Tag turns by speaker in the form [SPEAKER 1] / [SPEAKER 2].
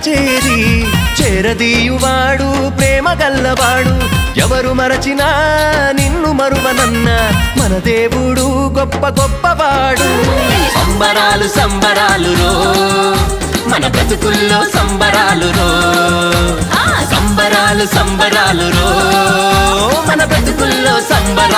[SPEAKER 1] చేరి చేరదీయువాడు ప్రేమ గల్లవాడు ఎవరు మరచినా నిన్ను మరువనన్న మన దేవుడు గొప్ప గొప్పవాడు సంబరాలు సంబరాలు రో మన బ్రతుకుల్లో సంబరాలు రో సంబరాలు సంబరాలు రో మన బ్రతుకుల్లో సంబరాలు